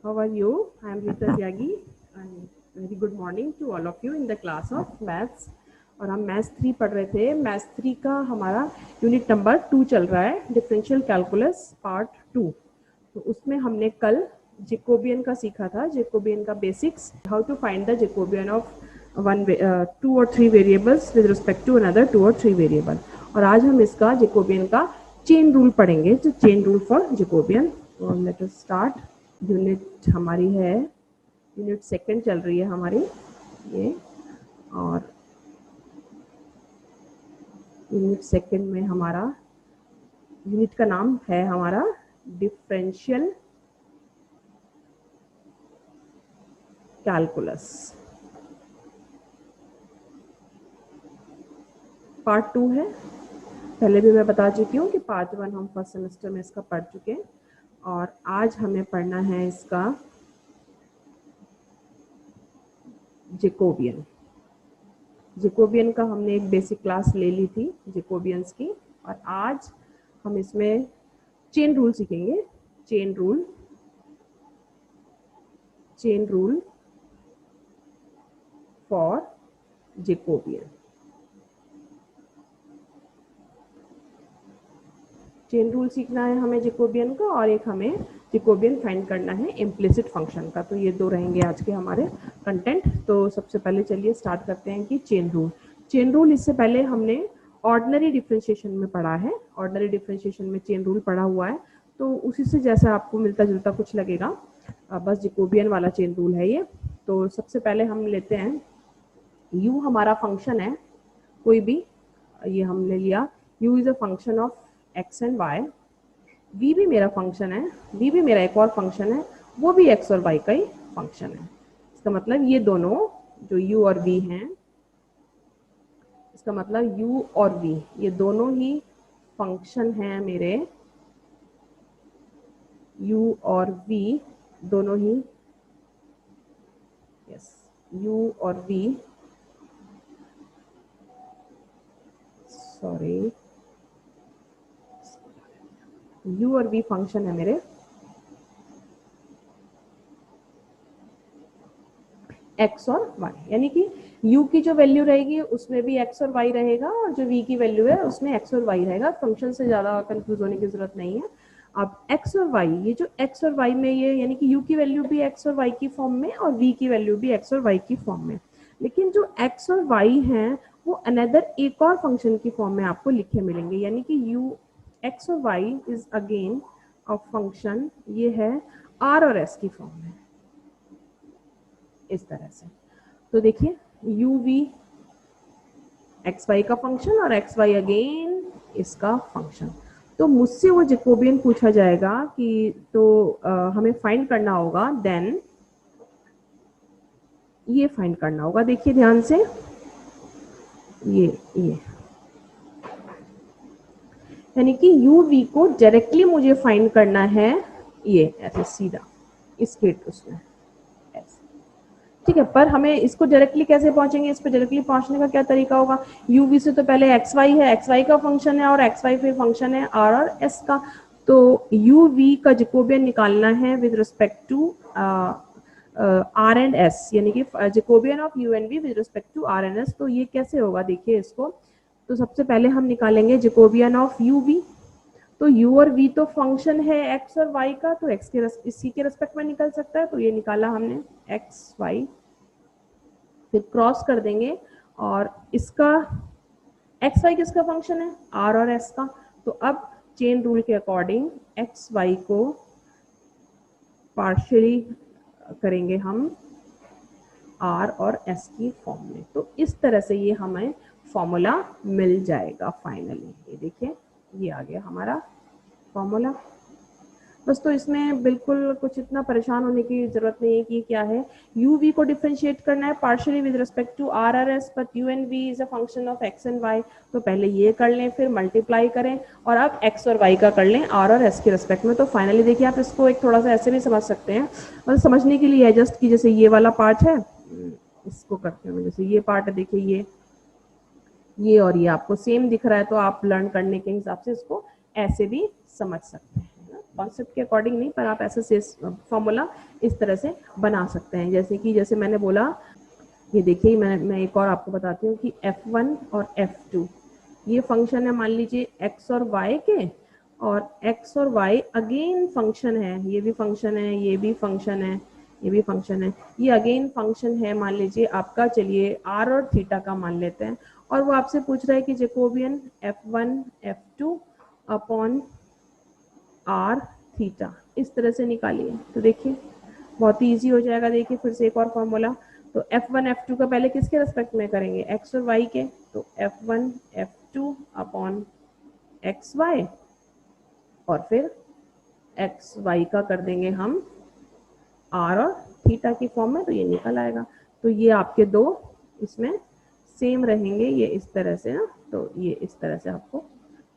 How are you? I am Rita Tyagi and very good morning to all of you in the class of maths. और हम maths 3 पढ़ रहे थे। Maths 3 का हमारा unit number 2 चल रहा है, डिफरेंशियल कैलकुलस पार्ट 2। तो उसमें हमने कल जेकोबियन का सीखा था, जेकोबियन का basics, how to find the Jacobian of two और three variables with respect to another two और थ्री वेरिएबल। और आज हम इसका जेकोबियन का चेन रूल पढ़ेंगे, जो chain rule for Jacobian. Let us start. Unit हमारी है, यूनिट सेकंड चल रही है हमारी ये। और यूनिट सेकंड में हमारा यूनिट का नाम है हमारा डिफरेंशियल कैलकुलस पार्ट 2 है। पहले भी मैं बता चुकी हूँ कि पार्ट 1 हम फर्स्ट सेमेस्टर में इसका पढ़ चुके हैं और आज हमें पढ़ना है इसका जेकोबियन। जेकोबियन का हमने एक बेसिक क्लास ले ली थी जेकोबियंस की, और आज हम इसमें चेन रूल सीखेंगे। Chain rule for Jacobian. Chain rule सीखना है हमें जेकोबियन का, और एक हमें जेकोबियन फाइंड करना है इम्प्लिसिट फंक्शन का। तो ये दो रहेंगे आज के हमारे कंटेंट। तो सबसे पहले चलिए स्टार्ट करते हैं कि चेन रूल। चेन रूल इससे पहले हमने ऑर्डिनरी डिफरेंशिएशन में पढ़ा है। ऑर्डिनरी डिफरेंशिएशन में चेन रूल पढ़ा हुआ है, तो उसी से जैसा आपको मिलता जुलता कुछ लगेगा, बस जेकोबियन वाला चेन रूल है ये। तो सबसे पहले हम लेते हैं, u हमारा फंक्शन है कोई भी, ये हमने लिया u is a function of x and y। v भी मेरा फंक्शन है, v भी मेरा एक और फंक्शन है, वो भी x और y का ही फंक्शन है। इसका मतलब ये दोनों जो u और v हैं, इसका मतलब u और v ये दोनों ही फंक्शन हैं मेरे। u और v दोनों ही, यस, u और v, सॉरी, u और v फंक्शन है मेरे x और y। यानी कि u की जो वैल्यू रहेगी उसमें भी x और y रहेगा, और जो v की वैल्यू है उसमें x और y रहेगा। फंक्शन से ज़्यादा कंफ्यूज होने की जरूरत नहीं है। अब x और y, ये जो x और y में, ये यानी कि u की वैल्यू भी x और y की फॉर्म में और v की वैल्यू भी x और y की फॉर्म में। लेकिन जो x और y हैं वो अनदर एक और फंक्शन की फॉर्म में आपको लिखे मिलेंगे। यानी कि u x और y is again of function, ये है r और s की फॉर्म में, इस तरह से। तो देखिए u v एक्स वाई का फंक्शन और एक्स वाई अगेन इसका फंक्शन। तो मुझसे वो जेकोबियन पूछा जाएगा कि तो हमें फाइंड करना होगा, देन ये फाइंड करना होगा। देखिए ध्यान से, ये यानी कि u v को डायरेक्टली मुझे फाइंड करना है, ये ऐसे सीधा इसके उसमें, ठीक है। पर हमें इसको डायरेक्टली कैसे पहुंचेंगे, इस पर डायरेक्टली पहुंचने का क्या तरीका होगा। u v से तो पहले एक्स वाई है, एक्स वाई का फंक्शन है, और एक्स वाई फिर फंक्शन है r और s का। तो u v का जेकोबियन निकालना है with respect to r and s, यानी कि Jacobian of u and v with respect to r and s। तो ये कैसे होगा, देखिए इसको। तो सबसे पहले हम निकालेंगे जेकोबियन ऑफ u v। तो u और v तो फंक्शन है x और y का, तो x के इसी के रेस्पेक्ट में निकल सकता है। तो ये निकाला हमने x y, फिर क्रॉस कर देंगे, और इसका एक्स वाई किसका फंक्शन है, आर और एस का। तो अब चेन रूल के अकॉर्डिंग एक्स वाई को पार्शियली करेंगे हम आर और एस की फॉर्म में। तो इस तरह से ये हमें फॉर्मूला मिल जाएगा फाइनली। ये देखिए, ये आ गया हमारा फॉर्मूला। बस तो इसमें बिल्कुल कुछ इतना परेशान होने की जरूरत नहीं है कि क्या है। u v को डिफरेंशिएट करना है partially with respect to r और s, but u and v is a function of x and y। तो पहले ये कर लें, फिर मल्टीप्लाई करें, और अब x और y का कर लें r और s के रिस्पेक्ट में। तो फाइनली देखिए, आप इसको एक थोड़ा सा ऐसे भी समझ सकते हैं, मतलब समझने के लिए है जस्ट, कि जैसे ये वाला पार्ट है, इसको करते हैं, जैसे ये पार्ट है, देखिए ये और ये आपको सेम दिख रहा है, तो आप लर्न करने के हिसाब से इसको ऐसे भी समझ सकते हैं। कॉन्सेप्ट के अकॉर्डिंग नहीं, पर आप ऐसा फॉर्मूला इस तरह से बना सकते हैं। जैसे मैंने बोला, ये देखिए मैं एक और आपको बताती हूँ कि f1 और f2 ये फंक्शन है, मान लीजिए x और y के, और x और y अगेन फंक्शन है, ये भी फंक्शन है, ये भी फंक्शन है, ये भी फंक्शन है, ये अगेन फंक्शन है, मान लीजिए आपका, चलिए r और थीटा का मान लेते हैं, और वो आपसे पूछ रहा है कि Jacobian f1 f2 upon r theta इस तरह से निकालिए। तो देखिए बहुत ही ईजी हो जाएगा। देखिए फिर से एक और फॉर्मूला, तो f1 f2 का पहले किसके रेस्पेक्ट में करेंगे, x और y के, तो f1 f2 अपॉन xy, और फिर xy का कर देंगे हम r और थीटा की फॉर्म में, तो ये निकल आएगा। तो ये आपके दो इसमें सेम रहेंगे, ये इस तरह से ना, तो ये इस तरह से आपको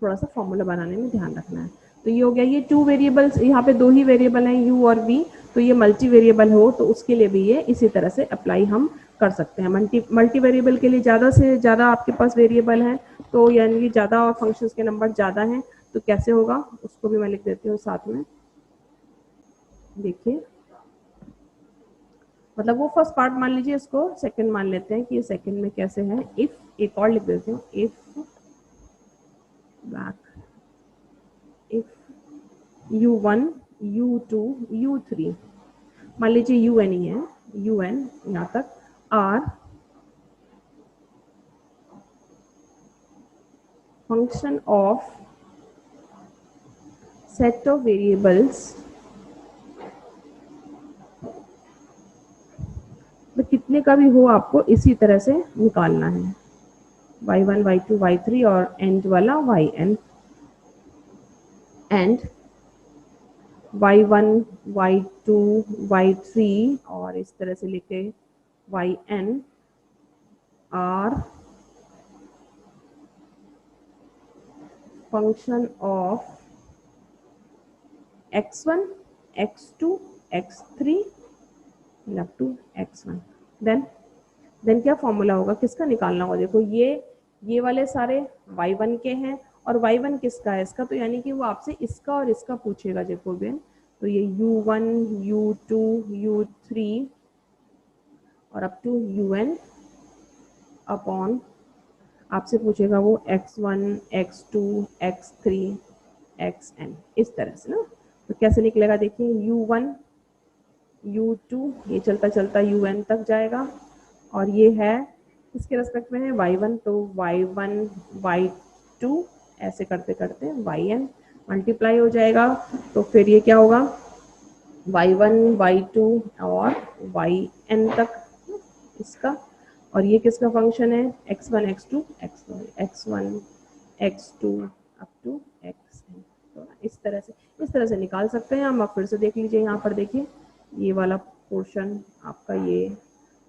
थोड़ा सा फॉर्मूला बनाने में ध्यान रखना है। तो ये हो गया, ये टू वेरिएबल्स, यहाँ पे दो ही वेरिएबल हैं u और v, तो ये मल्टी वेरिएबल हो तो उसके लिए भी ये इसी तरह से अप्लाई हम कर सकते हैं। मल्टी वेरिएबल के लिए ज़्यादा से ज़्यादा आपके पास वेरिएबल हैं, तो यानी ज़्यादा और फंक्शंस के नंबर ज़्यादा हैं, तो कैसे होगा उसको भी मैं लिख देती हूँ साथ में। देखिए मतलब वो फर्स्ट पार्ट मान लीजिए, इसको सेकंड मान लेते हैं कि ये सेकंड में कैसे है। इफ, एक और लिख देती हूँ, if back, if u1 u2 u3, मान लीजिए un ही है, un यहाँ तक, r function of set of variables, तो कितने का भी हो आपको इसी तरह से निकालना है, y1 y2 y3 और एंड वाला yn, and y1 y2 y3 और इस तरह से लिखे yn are function of x1 x2 x3 up to x1। Then क्या फॉर्मूला होगा, किसका निकालना होगा, देखो ये वाले सारे y1 के हैं, और y1 किसका है, इसका, तो यानी कि वो आपसे इसका और इसका पूछेगा जेकोबियन, तो ये u1 u2 u3 और अप टू un अपॉन आपसे पूछेगा वो x1 x2 x3 xn, इस तरह से ना। तो कैसे निकलेगा, देखिए u1 u2 ये चलता चलता un तक जाएगा, और ये है इसके रेस्पेक्ट में है y1, तो y1 y2 ऐसे करते करते yn मल्टीप्लाई हो जाएगा, तो फिर ये क्या होगा y1 y2 और yn तक इसका, और ये किसका फंक्शन है x1 x2 x1 x2 up to xn। तो इस तरह से निकाल सकते हैं हम। आप फिर से देख लीजिए, यहाँ पर देखिए ये वाला पोर्शन आपका ये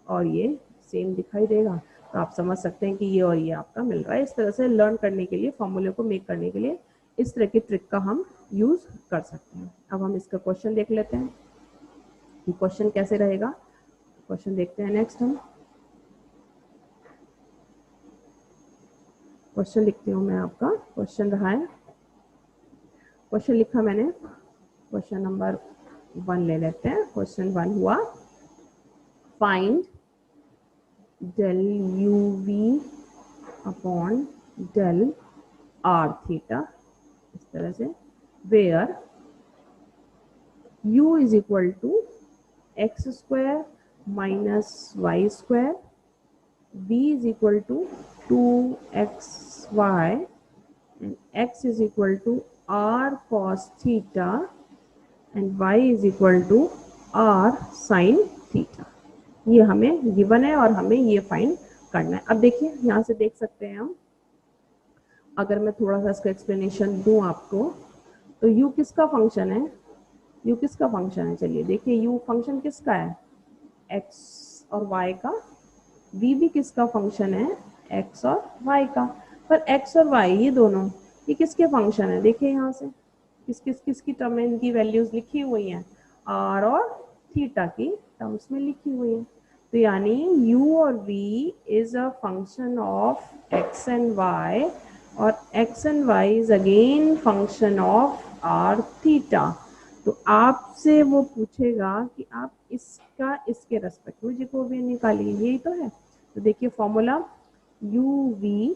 और ये सेम दिखाई देगा, तो आप समझ सकते हैं कि ये और ये आपका मिल रहा है। इस तरह से लर्न करने के लिए, फॉर्मूले को मेक करने के लिए इस तरह की ट्रिक का हम यूज कर सकते हैं। अब हम इसका क्वेश्चन देख लेते हैं कि क्वेश्चन कैसे रहेगा। क्वेश्चन देखते हैं नेक्स्ट। हम क्वेश्चन लिखती हूँ मैं, आपका क्वेश्चन रहा है, क्वेश्चन लिखा मैंने, क्वेश्चन नंबर 1 ले लेते हैं। क्वेश्चन 1 हुआ, find del uv upon del r theta, इस तरह से, where u is equal to x square minus y square, v is equal to 2xy and x is equal to r cos theta and y is equal to r sin theta। ये हमें given है और हमें ये find करना है। अब देखिए यहाँ से देख सकते हैं हम, अगर मैं थोड़ा सा इसका एक्सप्लेनेशन दूं आपको, तो u किसका फंक्शन है, u किसका फंक्शन है, चलिए देखिए u फंक्शन किसका है, x और y का, v भी किसका फंक्शन है, x और y का, पर x और y ये दोनों ये किसके फंक्शन है, देखिए यहाँ से किसकी टर्म में इनकी वैल्यूज लिखी हुई हैं, r और थीटा की टर्म्स में लिखी हुई है। तो यानी u और v is a function of x and y, और x and y is again function of r theta. तो आपसे वो पूछेगा कि आप इसका इसके रेस्पेक्ट में जैकोबियन निकालिए, यही तो है। तो देखिए formula u v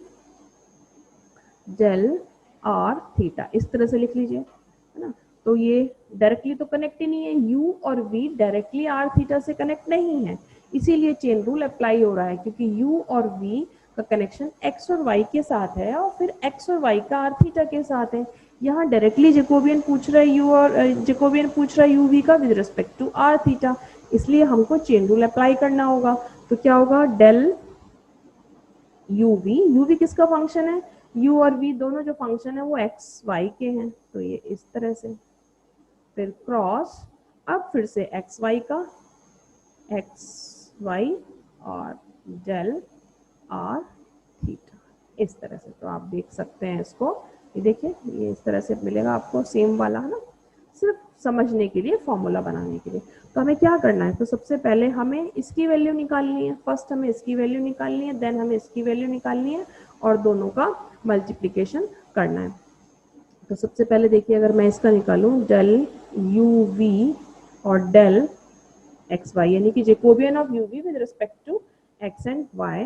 del r theta, इस तरह से लिख लीजिए, है ना। तो ये डायरेक्टली तो कनेक्ट ही नहीं है, u और v डायरेक्टली r थीटा से कनेक्ट नहीं है, इसीलिए चेन रूल अप्लाई हो रहा है, क्योंकि u और v का कनेक्शन x और y के साथ है और फिर x और y का r थीटा के साथ है। यहाँ डायरेक्टली जैकोबियन पूछ रहा है u और जैकोबियन पूछ रहा है u v का with respect to r theta, इसलिए हमको चेन रूल अप्लाई करना होगा। तो क्या होगा, डेल यू वी किसका फंक्शन है, u और v दोनों जो फंक्शन है वो x y के हैं, तो ये इस तरह से, फिर क्रॉस, अब फिर से एक्स वाई का एक्स वाई और डेल आर थीटा, इस तरह से। तो आप देख सकते हैं इसको, ये देखिए ये इस तरह से मिलेगा आपको, सेम वाला है ना, सिर्फ समझने के लिए, फॉर्मूला बनाने के लिए। तो हमें क्या करना है, तो सबसे पहले हमें इसकी वैल्यू निकालनी है, फर्स्ट हमें इसकी वैल्यू निकालनी है, देन हमें इसकी वैल्यू निकालनी है और दोनों का मल्टीप्लिकेशन करना है। तो सबसे पहले देखिए, अगर मैं इसका निकालूं डेल यू वी और डेल एक्स वाई, यानी कि Jacobian of u v with respect to x and y,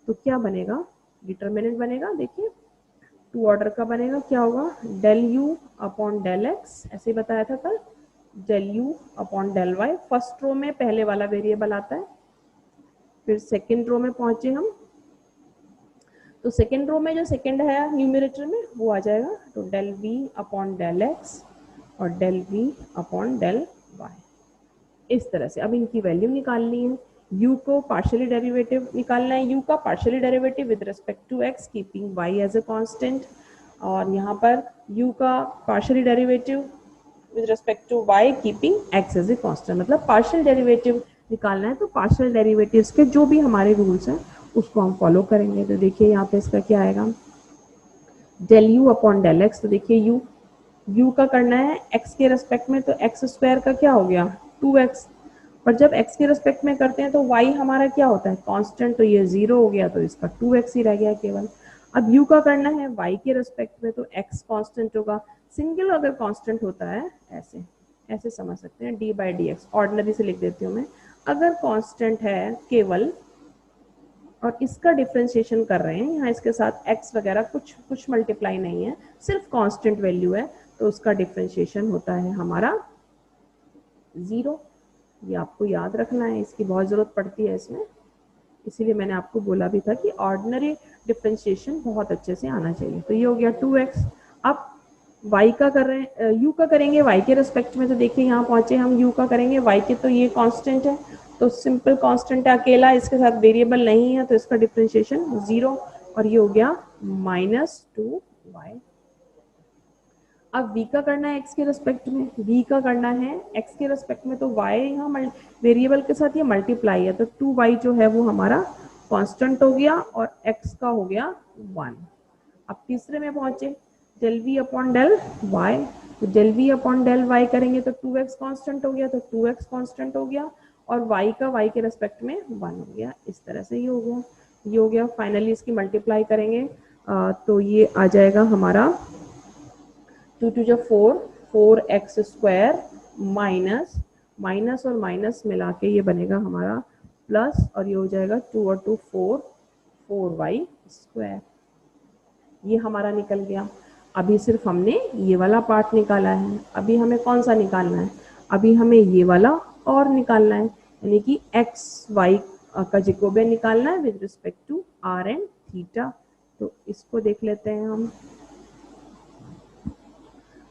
तो क्या बनेगा, डिटर्मिनेंट बनेगा, देखिए टू ऑर्डर का बनेगा, क्या होगा, del u upon del x, ऐसे ही बताया था कल, del u upon del y, first row में पहले वाला वेरिएबल आता है, फिर सेकेंड रो में पहुंचे हम, तो सेकेंड रो में जो सेकेंड है न्यूमरेटर में वो आ जाएगा, तो del v upon del x और del v upon del y, इस तरह से। अब इनकी वैल्यू निकालनी है, u को पार्शियली डेरिवेटिव निकालना है, u का partially derivative with respect to x keeping y as a constant, और यहाँ पर u का partially derivative with respect to y keeping x as a constant, मतलब पार्शियल डेरिवेटिव निकालना है, तो पार्शियल डेरिवेटिव्स के जो भी हमारे रूल्स हैं उसको हम फॉलो करेंगे। तो देखिए यहाँ पे इसका क्या आएगा, del u upon del x, तो देखिए यू का करना है x के रेस्पेक्ट में, तो एक्स स्क्वायर का क्या हो गया 2x, पर जब x के रेस्पेक्ट में करते हैं तो y हमारा क्या होता है कांस्टेंट, तो ये 0 हो गया, तो इसका 2x ही रह गया केवल। अब u का करना है y के रेस्पेक्ट में, तो x कांस्टेंट होगा, सिंगल अगर कांस्टेंट होता है ऐसे ऐसे समझ सकते हैं, d by D x, ordinary से लिख देती हूँ मैं, अगर कांस्टेंट है केवल और इसका डिफ्रेंशिएशन कर रहे हैं, यहाँ इसके साथ x वगैरह कुछ मल्टीप्लाई नहीं है, सिर्फ कांस्टेंट वैल्यू है, तो उसका डिफ्रेंशिएशन होता है हमारा 0। ये आपको याद रखना है, इसकी बहुत ज़रूरत पड़ती है इसमें, इसीलिए मैंने आपको बोला भी था कि ऑर्डिनरी डिफ्रेंशिएशन बहुत अच्छे से आना चाहिए। तो ये हो गया 2x। अब y का कर रहे हैं, u का करेंगे y के रिस्पेक्ट में, तो देखिए यहाँ पहुंचे हम, u का करेंगे y के, तो ये कांस्टेंट है, तो सिंपल कांस्टेंट है अकेला, इसके साथ वेरिएबल नहीं है, तो इसका डिफ्रेंशिएशन 0, और ये हो गया -2y। अब v का करना है x के रेस्पेक्ट में, v का करना है x के रेस्पेक्ट में, तो y यहाँ वेरिएबल के साथ ये मल्टीप्लाई है, तो 2y जो है वो हमारा कांस्टेंट हो गया और x का हो गया 1। अब तीसरे में पहुंचे, del v upon del y, तो del v upon del y करेंगे तो 2x कांस्टेंट हो गया, तो 2x कांस्टेंट हो गया और y का y के रेस्पेक्ट में 1 हो गया, इस तरह से ये हो गया, ये हो गया। फाइनली इसकी मल्टीप्लाई करेंगे तो ये आ जाएगा हमारा 2 टू जो 4x स्क्वायर माइनस माइनस और माइनस मिला के ये बनेगा हमारा प्लस, और ये हो जाएगा 2 और 2 4y स्क्वायर, ये हमारा निकल गया। अभी सिर्फ हमने ये वाला पार्ट निकाला है, अभी हमें कौन सा निकालना है, अभी हमें ये वाला और निकालना है, यानी कि एक्स वाई का जैकोबियन निकालना है with respect to r and theta. तो इसको देख लेते हैं हम,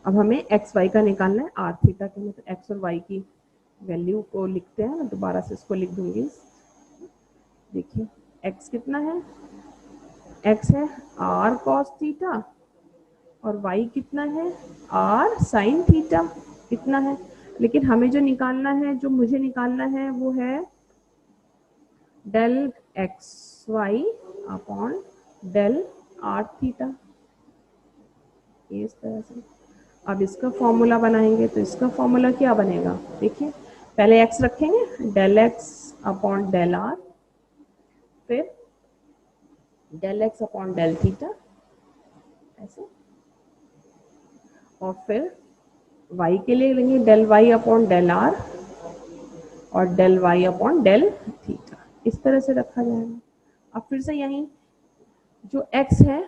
अब हमें एक्स वाई का निकालना है आर थीटा के लिए, तो एक्स और वाई की वैल्यू को लिखते हैं, मैं दोबारा से इसको लिख दूंगी। देखिए एक्स कितना है, एक्स है आर कॉस थीटा और y कितना है r साइन थीटा कितना है, लेकिन हमें जो निकालना है, जो मुझे निकालना है वो है del x y upon del r theta, इस तरह से। अब इसका फॉर्मूला बनाएंगे, तो इसका फॉर्मूला क्या बनेगा, देखिए पहले x रखेंगे, del x upon del r, फिर del x upon del theta ऐसे, और फिर y के लिए लेंगे del y upon del r और del y upon del theta, इस तरह से रखा जाएगा। अब फिर से यहीं जो x है,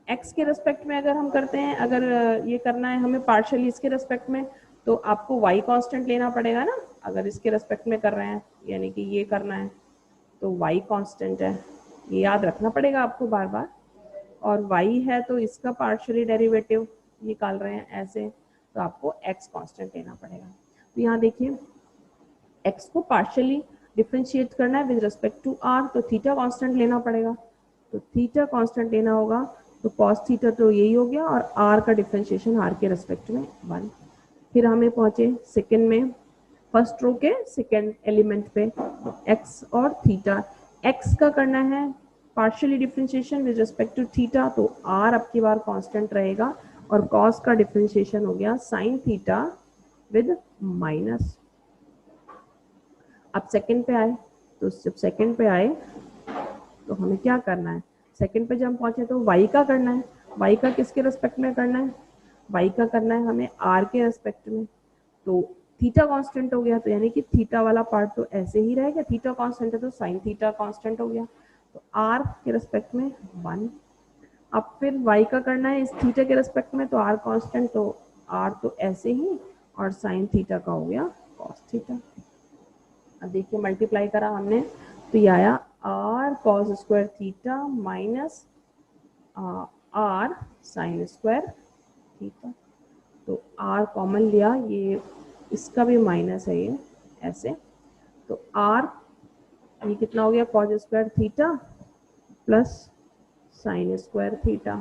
x के रेस्पेक्ट में अगर हम करते हैं, अगर ये करना है हमें पार्शियली इसके रेस्पेक्ट में, तो आपको y कांस्टेंट लेना पड़ेगा ना। अगर इसके रेस्पेक्ट में कर रहे हैं यानी कि ये करना है तो y कांस्टेंट है, ये याद रखना पड़ेगा आपको बार बार। और y है तो इसका पार्शियली डेरिवेटिव निकाल रहे हैं ऐसे, तो आपको x कांस्टेंट लेना पड़ेगा। तो यहाँ देखिए x को पार्शियली डिफरेंशिएट करना है विद रिस्पेक्ट टू r, तो थीटा कांस्टेंट लेना पड़ेगा। तो थीटा कांस्टेंट लेना होगा तो कॉस थीटा तो यही हो गया और r का डिफरेंशिएशन r के रेस्पेक्ट में 1। फिर हमें पहुंचे सेकंड में, फर्स्ट रो के सेकंड एलिमेंट पे, x और थीटा। x का करना है partially differentiation with respect to theta, तो r अब की बार कांस्टेंट रहेगा और cos का डिफरेंशिएशन हो गया sin थीटा विद माइनस। अब सेकंड पे आए, तो जब सेकंड पे आए तो हमें क्या करना है, सेकंड पे जब हम पहुंचे तो y का करना है। y का किसके रेस्पेक्ट में करना है, y का करना है हमें r के रेस्पेक्ट में। तो थीटा कांस्टेंट हो गया, तो यानी कि थीटा वाला पार्ट तो ऐसे ही रहेगा, थीटा कांस्टेंट है तो साइन थीटा कांस्टेंट हो गया, तो r के रेस्पेक्ट में 1। अब फिर y का करना है इस थीटा के रेस्पेक्ट में, तो r कांस्टेंट, तो r तो ऐसे ही, और साइन थीटा का हो गया कॉस थीटा। अब देखिए मल्टीप्लाई करा हमने तो ये आया r cos square theta minus r sine square theta. तो r कॉमन लिया, ये इसका भी माइनस है ये ऐसे, तो r ये कितना हो गया cos square theta plus sine square theta,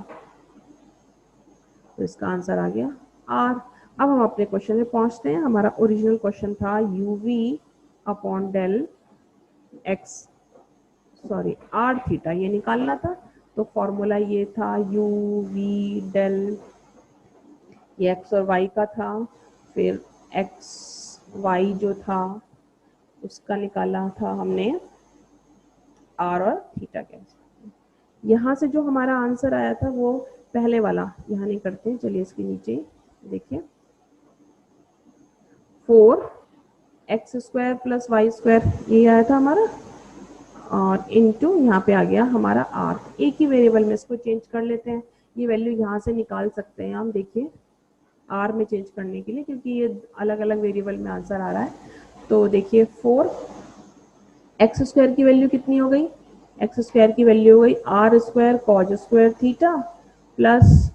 तो इसका आंसर आ गया r। अब हम अपने क्वेश्चन में पहुंचते हैं। हमारा ओरिजिनल क्वेश्चन था uv upon del x, sorry r theta ये निकालना था। तो फॉर्मूला ये था यू वी डेल, ये एक्स और वाई का था, फिर एक्स वाई जो था उसका निकाला था हमने आर और थीटा के। यहाँ से जो हमारा आंसर आया था वो पहले वाला, यहाँ नहीं करते, चलिए इसके नीचे देखिए 4x square plus y square ये आया था हमारा, और इनटू यहाँ पे आ गया हमारा r। एक ही वेरिएबल में इसको चेंज कर लेते हैं, ये वैल्यू यहाँ से निकाल सकते हैं हम, देखिए r में चेंज करने के लिए, क्योंकि ये अलग अलग वेरिएबल में आंसर आ रहा है। तो देखिए 4x स्क्वायर की वैल्यू कितनी हो गई, x स्क्वायर की वैल्यू हो गई r square cause square theta plus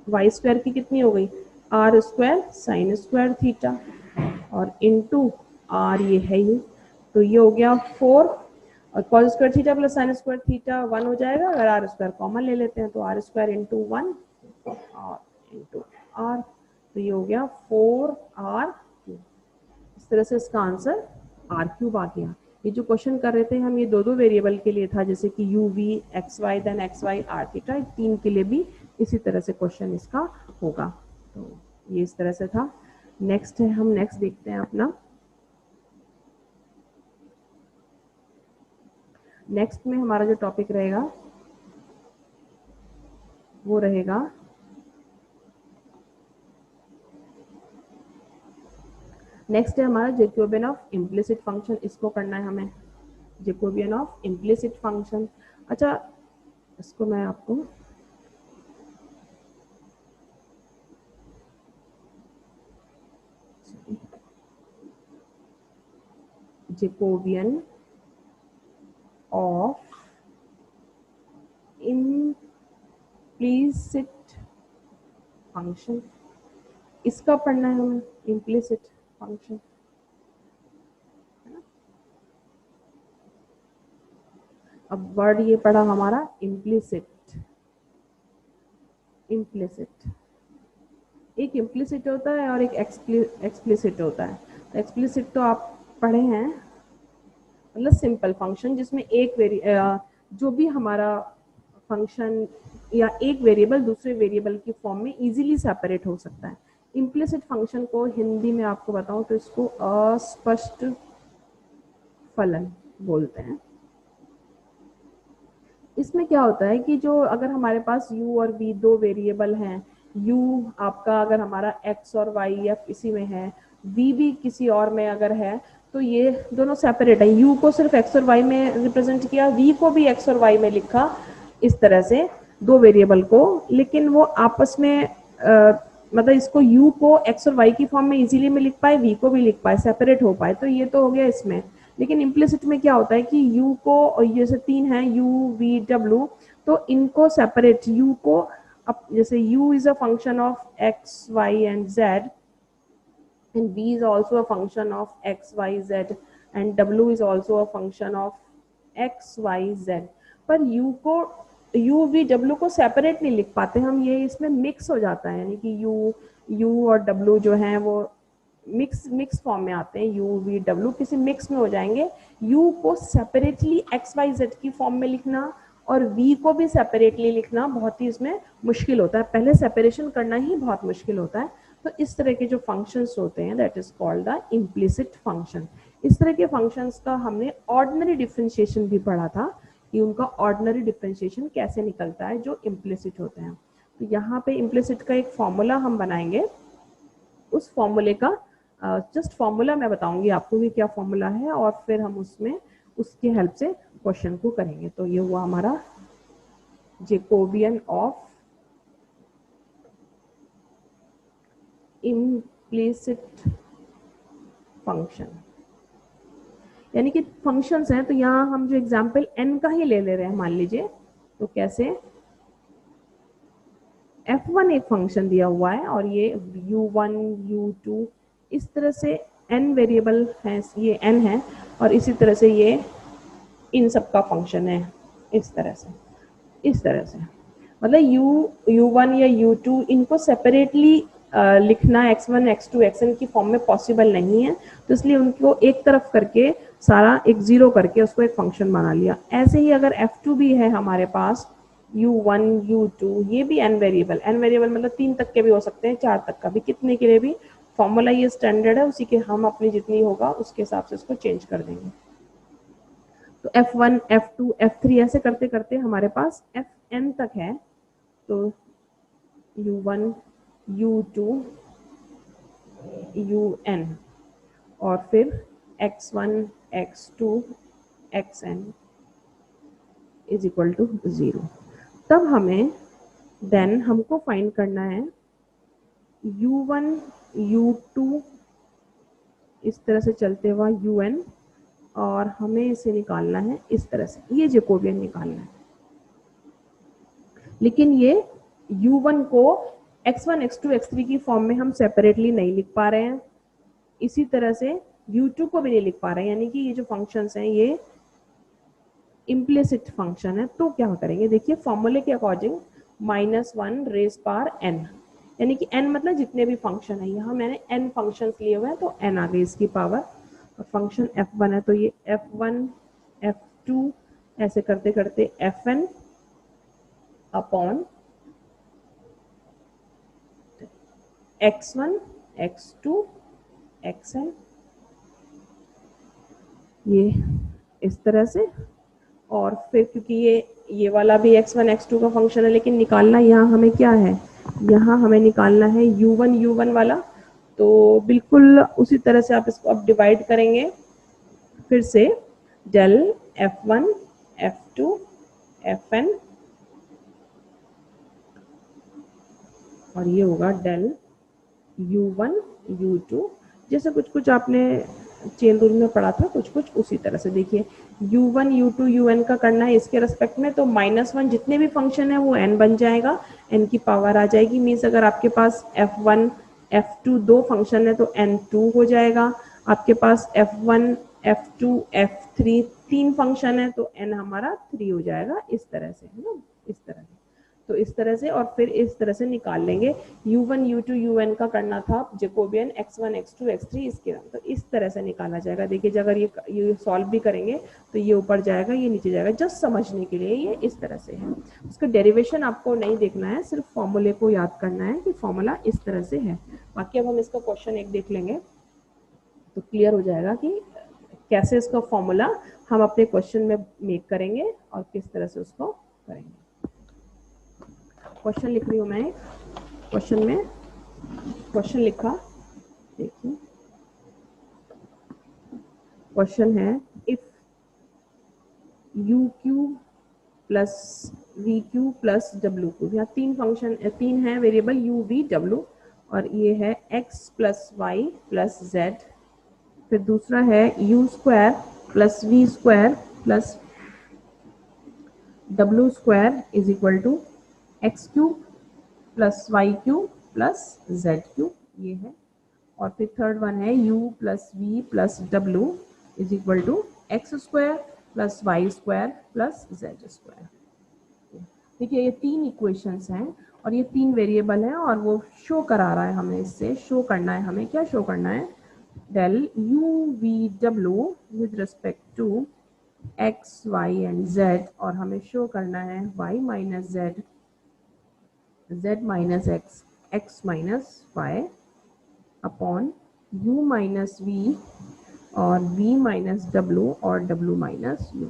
y square की कितनी हो गई r square sine square theta, और इनटू r ये है ही, तो ये हो गया 4 और cos square theta plus sine square theta 1 हो जाएगा। अगर आर स्क्वायर कॉमन ले लेते हैं तो आर स्क्वायर इंटू 1 और इंटू आर, तो ये हो गया 4r3। इस तरह से इसका आंसर r³ आ गया। ये जो क्वेश्चन कर रहे थे हम, ये दो वेरिएबल के लिए था, जैसे कि u v x y then x y r theta, तीन के लिए भी इसी तरह से क्वेश्चन इसका होगा। तो ये इस तरह से था। नेक्स्ट है, हम नेक्स्ट देखते हैं अपना। नेक्स्ट में हमारा जो टॉपिक रहेगा वो रहेगा नेक्स्ट है हमारा जैकोबियन ऑफ इम्प्लिसिट फंक्शन। इसको करना है हमें, जैकोबियन ऑफ इम्प्लिसिट फंक्शन। अच्छा, इसको मैं आपको जैकोबियन ऑफ इम्प्लिसिट फंक्शन, इसका पढ़ना है हमें, इम्प्लिसिट फंक्शन। अब वर्ड ये पढ़ा हमारा इम्प्लिसिट। इम्प्लिसिट, एक इम्प्लिसिट होता है और एक एक्सप्लिसिट होता है। एक्सप्लिसिट तो आप पढ़े हैं, मतलब सिंपल फंक्शन जिसमें एक जो भी हमारा फंक्शन या एक वेरिएबल दूसरे वेरिएबल की फॉर्म में इजीली सेपरेट हो सकता है। इम्प्लिसिट फंक्शन को हिंदी में आपको बताऊं तो इसको अस्पष्ट फलन बोलते हैं। इसमें क्या होता है कि जो अगर हमारे पास u और v दो वेरिएबल हैं, u आपका अगर हमारा x और y f इसी में है, v भी किसी और में अगर है, तो ये दोनों सेपरेट है। u को सिर्फ x और y में रिप्रेजेंट किया, v को भी x और y में लिखा, इस तरह से दो वेरिएबल को, लेकिन वो आपस में मतलब इसको u को x और y की फॉर्म में इजीली में लिख पाए, v को भी लिख पाए, सेपरेट हो पाए, तो ये तो हो गया इसमें। लेकिन इम्प्लिसिट में क्या होता है कि u को, जैसे तीन है u v w, तो इनको सेपरेट u को, अब जैसे u is a function of x y and z and v is also a function of x y z and w is also a function of x y z, पर u को u v w को separate नहीं लिख पाते हम, ये इसमें mix हो जाता है, यानी कि u और w जो है वो मिक्स फॉर्म में आते हैं, u v w किसी मिक्स में हो जाएंगे। u को सेपरेटली x y z की फॉर्म में लिखना और v को भी सेपरेटली लिखना बहुत ही इसमें मुश्किल होता है, पहले सेपरेशन करना ही बहुत मुश्किल होता है। तो इस तरह के जो फंक्शंस होते हैं that is called the implicit function. इस तरह के फंक्शंस का हमने ऑर्डिनरी डिफरेंशिएशन भी पढ़ा था कि उनका ऑर्डिनरी डिफरेंशिएशन कैसे निकलता है जो इम्प्लिसिट होते हैं। तो यहाँ पे इम्प्लिसिट का एक फॉर्मूला हम बनाएंगे, उस फॉर्मूले का जस्ट फॉर्मूला मैं बताऊंगी आपको कि क्या फॉर्मूला है, और फिर हम उसमें उसकी हेल्प से क्वेश्चन को करेंगे। तो ये हुआ हमारा जैकोबियन ऑफ इम्प्लिसिट फंक्शन, यानी कि फंक्शंस हैं, तो यहाँ हम जो एग्जाम्पल n का ही ले रहे हैं, मान लीजिए, तो कैसे f1 एक फंक्शन दिया हुआ है और ये u1 u2 इस तरह से n वेरिएबल है, ये n है, और इसी तरह से ये इन सब का फंक्शन है, इस तरह से मतलब u1 या u2 इनको सेपरेटली लिखना x1 x2 xn की फॉर्म में पॉसिबल नहीं है, तो इसलिए उनको एक तरफ करके सारा एक जीरो करके उसको एक फंक्शन बना लिया। ऐसे ही अगर f2 भी है हमारे पास, u1 u2 ये भी n वेरिएबल मतलब 3 तक के भी हो सकते हैं, 4 तक का भी, कितने के लिए भी, फॉर्मूला ये स्टैंडर्ड है, उसी के हम अपनी जितनी होगा उसके हिसाब से उसको चेंज कर देंगे। तो f1 f2 f3 ऐसे करते करते हमारे पास fn तक है, तो u1 u2 un और फिर x1 x2 xn is equal to 0। तब हमें देन हमको फाइंड करना है u1 u2 इस तरह से चलते हुआ un, और हमें इसे निकालना है इस तरह से, ये जैकोबियन निकालना है। लेकिन ये u1 को x1 x2 x3 की फॉर्म में हम सेपरेटली नहीं लिख पा रहे हैं, इसी तरह से u2 को भी नहीं लिख पा रहे हैं, यानी कि ये जो फंक्शंस हैं ये इम्प्लिसिट फंक्शन है। तो क्या करेंगे, देखिए फॉर्मूले के अकॉर्डिंग -1 रेज पावर n, यानी कि n मतलब जितने भी फंक्शन है, यहाँ मैंने n फंक्शंस लिए हुए हैं तो n आ गई इसकी पावर, और फंक्शन f1 है तो ये f1 f2 ऐसे करते करते fn upon x1 x2 xn, ये इस तरह से। और फिर क्योंकि ये वाला भी x1 x2 का फंक्शन है, लेकिन निकालना यहाँ हमें क्या है, यहाँ हमें निकालना है u1 वाला, तो बिल्कुल उसी तरह से आप इसको अब डिवाइड करेंगे, फिर से डेल f1 f2 fn, और ये होगा डेल u1 u2, जैसे कुछ आपने चेन रूल में पढ़ा था, कुछ उसी तरह से। देखिए u1 u2 un का करना है इसके रेस्पेक्ट में, तो -1 जितने भी फंक्शन है वो n बन जाएगा, n की पावर आ जाएगी, मीन्स अगर आपके पास f1 f2 दो फंक्शन है तो n2 हो जाएगा, आपके पास f1 f2 f3 तीन फंक्शन है तो n हमारा 3 हो जाएगा, इस तरह से है ना, इस तरह से। तो इस तरह से, और फिर इस तरह से निकाल लेंगे। u1 u2 un का करना था जैकोबियन x1 x2 x3 इसके नाम, तो इस तरह से निकाला जाएगा। देखिए अगर ये सॉल्व भी करेंगे तो ये ऊपर जाएगा, ये नीचे जाएगा, जस्ट समझने के लिए ये इस तरह से है। उसका डेरिवेशन आपको नहीं देखना है, सिर्फ फॉर्मूले को याद करना है कि फॉर्मूला इस तरह से है। बाकी अब हम इसका क्वेश्चन एक देख लेंगे तो क्लियर हो जाएगा कि कैसे इसका फॉर्मूला हम अपने क्वेश्चन में मेक करेंगे और किस तरह से उसको करेंगे। क्वेश्चन लिख रही हूँ मैं। क्वेश्चन में क्वेश्चन लिखा, देखिए क्वेश्चन है if u cube plus v cube plus डब्ल्यू क्यूब, यहाँ तीन है वेरिएबल यू वी डब्ल्यू, और ये है x plus y plus z. फिर दूसरा है u square plus v square plus डब्ल्यू square is equal to x cube plus y cube plus z cube, ये है। और फिर थर्ड वन है u प्लस वी प्लस डब्ल्यू is equal to x square plus y square plus z square. देखिए ये तीन इक्वेशंस हैं और ये तीन वेरिएबल हैं, और वो शो करा रहा है हमें, इससे शो करना है हमें, क्या शो करना है, del u v w with respect to x y and z, और हमें शो करना है y minus z, z minus x, x minus y upon u minus v और v माइनस w और w माइनस u।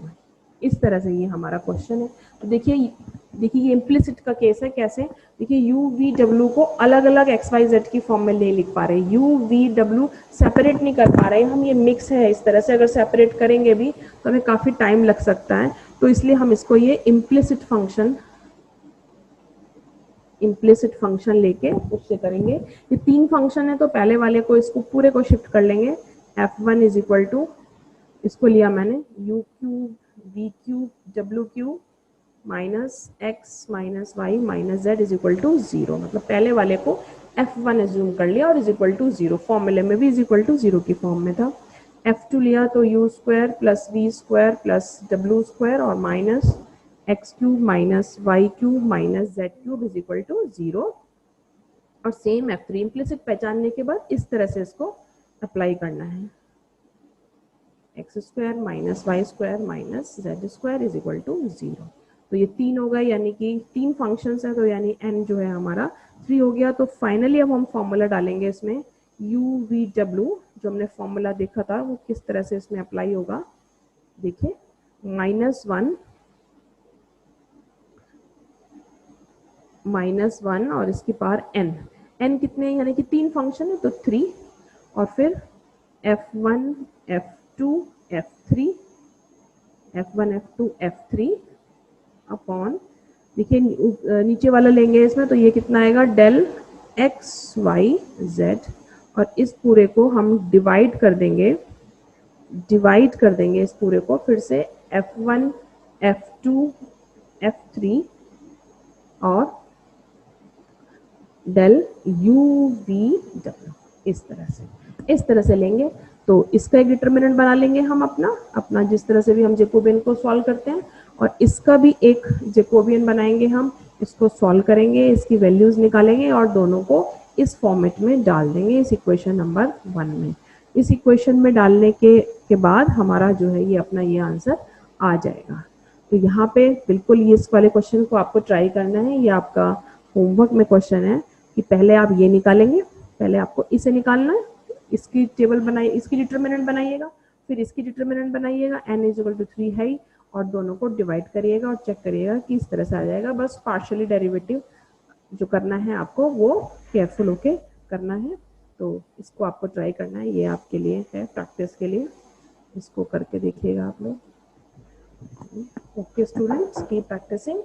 इस तरह से ये हमारा क्वेश्चन है। तो देखिए ये इम्प्लिसिट का केस है। कैसे, देखिए यू वी डब्ल्यू को अलग अलग एक्स वाई जेड की फॉर्म में नहीं लिख पा रहे, यू वी डब्ल्यू सेपरेट नहीं कर पा रहे हम, ये मिक्स है इस तरह से। अगर सेपरेट करेंगे भी तो हमें काफ़ी टाइम लग सकता है, तो इसलिए हम इसको ये इम्प्लिसिट फंक्शन लेके उससे करेंगे। ये तीन फंक्शन है, तो पहले वाले को इसको पूरे को शिफ्ट कर लेंगे। f1 इज इक्वल टू, इसको लिया मैंने u cube v cube w cube minus x minus y minus z is equal to 0, मतलब पहले वाले को f1 एज्यूम कर लिया और इज इक्वल टू 0, फॉर्मूले में भी इज इक्वल टू 0 की फॉर्म में था। f2 लिया तो u square plus v square plus w square और minus x cube minus y cube minus z cube is equal to 0। और सेम f3 इम्प्लिसिट पहचानने के बाद इस तरह से इसको अप्लाई करना है, x square minus y square minus z square is equal to 0। तो ये तीन होगा, यानी कि तीन फंक्शंस है, तो यानी n जो है हमारा 3 हो गया। तो फाइनली अब हम फॉर्मूला डालेंगे इसमें, u v w जो हमने फॉर्मूला देखा था वो किस तरह से इसमें अप्लाई होगा। देखिए -1 और इसकी पावर n कितने, यानी कि तीन फंक्शन है तो 3, और फिर f1 f2 f3 अपॉन, देखिए नीचे वाला लेंगे इसमें तो ये कितना आएगा, डेल एक्स वाई जेड, और इस पूरे को हम डिवाइड कर देंगे इस पूरे को फिर से f1 f2 f3 और डेल u v w, इस तरह से लेंगे। तो इसका एक डिटर्मिनेंट बना लेंगे हम अपना जिस तरह से भी हम जैकोबियन को सॉल्व करते हैं, और इसका भी एक जैकोबियन बनाएंगे हम, इसको सॉल्व करेंगे, इसकी वैल्यूज निकालेंगे और दोनों को इस फॉर्मेट में डाल देंगे इस इक्वेशन नंबर 1 में। इस इक्वेशन में डालने के बाद हमारा जो है ये अपना ये आंसर आ जाएगा। तो यहाँ पे बिल्कुल ये इस वाले क्वेश्चन को आपको ट्राई करना है, ये आपका होमवर्क में क्वेश्चन है कि पहले आप ये निकालेंगे, पहले आपको इसे निकालना है, इसकी टेबल बनाइए, इसकी डिटर्मिनेंट बनाइएगा, फिर इसकी डिटर्मिनेंट बनाइएगा, n इज इक्वल टू 3 है, और दोनों को डिवाइड करिएगा और चेक करिएगा कि इस तरह से आ जाएगा। बस पार्शियली डेरिवेटिव जो करना है आपको वो केयरफुल होके करना है। तो इसको आपको ट्राई करना है, ये आपके लिए है प्रैक्टिस के लिए, इसको करके देखिएगा आप लोग। Okay students, keep practising.